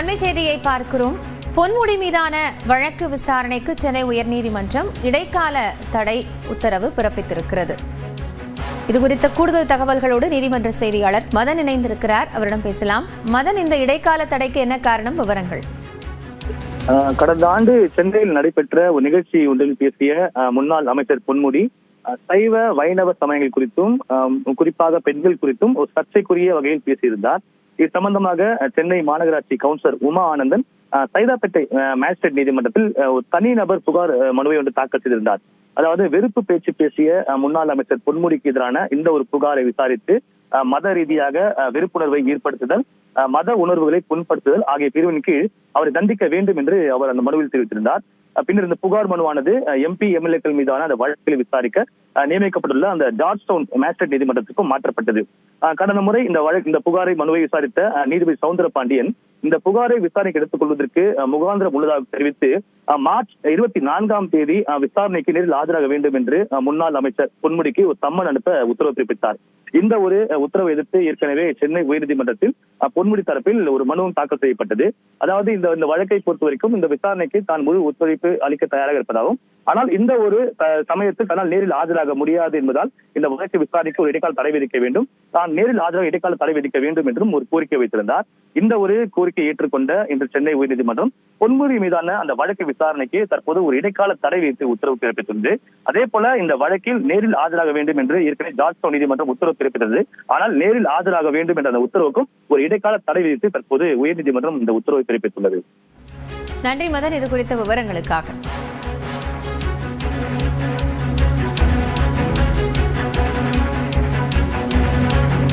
அண்மை செய்தியை பார்க்கிறோம். பொன்முடி மீதான வழக்கு விசாரணைக்கு சென்னை உயர்நீதிமன்றம் இடைக்கால தடை உத்தரவு பிறப்பித்திருக்கிறது. இதுகுறித்த கூடுதல் தகவல்களோடு நீதிமன்ற செய்தியாளர் மதன் இணைந்திருக்கிறார். அவரிடம் பேசலாம். மதன், இந்த இடைக்கால தடைக்கு என்ன காரணம்? விவரங்கள். கடந்த ஆண்டு சென்னையில் நடைபெற்ற ஒரு நிகழ்ச்சி ஒன்றில் பேசிய முன்னாள் அமைச்சர் பொன்முடி சைவ வைணவ சமயங்கள் குறித்தும் குறிப்பாக பெண்கள் குறித்தும் ஒரு சர்ச்சைக்குரிய வகையில் பேசியிருந்தார். இது சம்பந்தமாக சென்னை மாநகராட்சி கவுன்சிலர் உமா ஆனந்தன் சைதாப்பேட்டை மேஜிஸ்ட்ரேட் நீதிமன்றத்தில் ஒரு தனிநபர் புகார் மனுவை ஒன்று தாக்கல் செய்திருந்தார். அதாவது வெறுப்பு பேச்சு பேசிய முன்னாள் அமைச்சர் பொன்முடிக்கு எதிரான இந்த ஒரு புகாரை விசாரித்து மத ரீதியாக வெறுப்புணர்வை ஏற்படுத்துதல், மத உணர்வுகளை புண்படுத்துதல் ஆகிய பிரிவின் கீழ் அவரை தண்டிக்க வேண்டும் என்று அவர் அந்த மனுவில் தெரிவித்திருந்தார். பின்னர் இந்த புகார் மனுவானது எம்பி எம்எல்ஏக்கள் மீதான அந்த வழக்கில் விசாரிக்க நியமிக்கப்பட்டுள்ள அந்த ஜார்ஜ் டவுன் மேஜிஸ்ட்ரேட் நீதிமன்றத்துக்கும் மாற்றப்பட்டது. கடந்த முறை இந்த புகாரை மனுவை விசாரித்த நீதிபதி சவுந்தரபாண்டியன் இந்த புகாரை விசாரணைக்கு எடுத்துக் கொள்வதற்கு முகாந்திரம் உள்ளதாக தெரிவித்து மார்ச் 24 விசாரணைக்கு நேரில் ஆஜராக வேண்டும் என்று முன்னாள் அமைச்சர் பொன்முடிக்கு ஒரு சம்மன் அனுப்ப உத்தரவு பிறப்பித்தார். இந்த ஒரு உத்தரவை எதிர்த்து ஏற்கனவே சென்னை உயர்நீதிமன்றத்தில் பொன்முடி தரப்பில் ஒரு மனுவும் தாக்கல் செய்யப்பட்டது. அதாவது இந்த வழக்கை பொறுத்த வரைக்கும் இந்த விசாரணைக்கு தான் முழு ஒத்துழைப்பு அளிக்க தயாராக இருப்பதாகவும், ஆனால் இந்த ஒரு சமயத்தில் தன்னால் நேரில் ஆஜராக முடியாது என்பதால் இந்த வழக்கு விசாரணைக்கு ஒரு இடைக்கால தடை விதிக்க வேண்டும், தான் நேரில் ஆஜராக இடைக்கால தடை விதிக்க வேண்டும் என்றும் ஒரு கோரிக்கை வைத்திருந்தார். இந்த ஒரு கோரிக்கை ஏற்றுக்கொண்ட இன்று சென்னை உயர்நீதிமன்றம் பொன்முடி மீதான அந்த வழக்கு விசாரணைக்கு தற்போது ஒரு இடைக்கால தடை விதித்து உத்தரவு பிறப்பித்துள்ளது. அதே போல இந்த வழக்கில் நேரில் ஆஜராக வேண்டும் என்று ஏற்கனவே ஜார்ஜ் டவுன் நீதிமன்றம் உத்தரவு பிறப்பித்தது. ஆனால் நேரில் ஆஜராக வேண்டும் என்ற அந்த உத்தரவுக்கும் ஒரு இடைக்கால தடை விதித்து தற்போது உயர்நீதிமன்றம் இந்த உத்தரவை பிறப்பித்துள்ளது. நன்றி மதன், இது குறித்த விவரங்களுக்காக.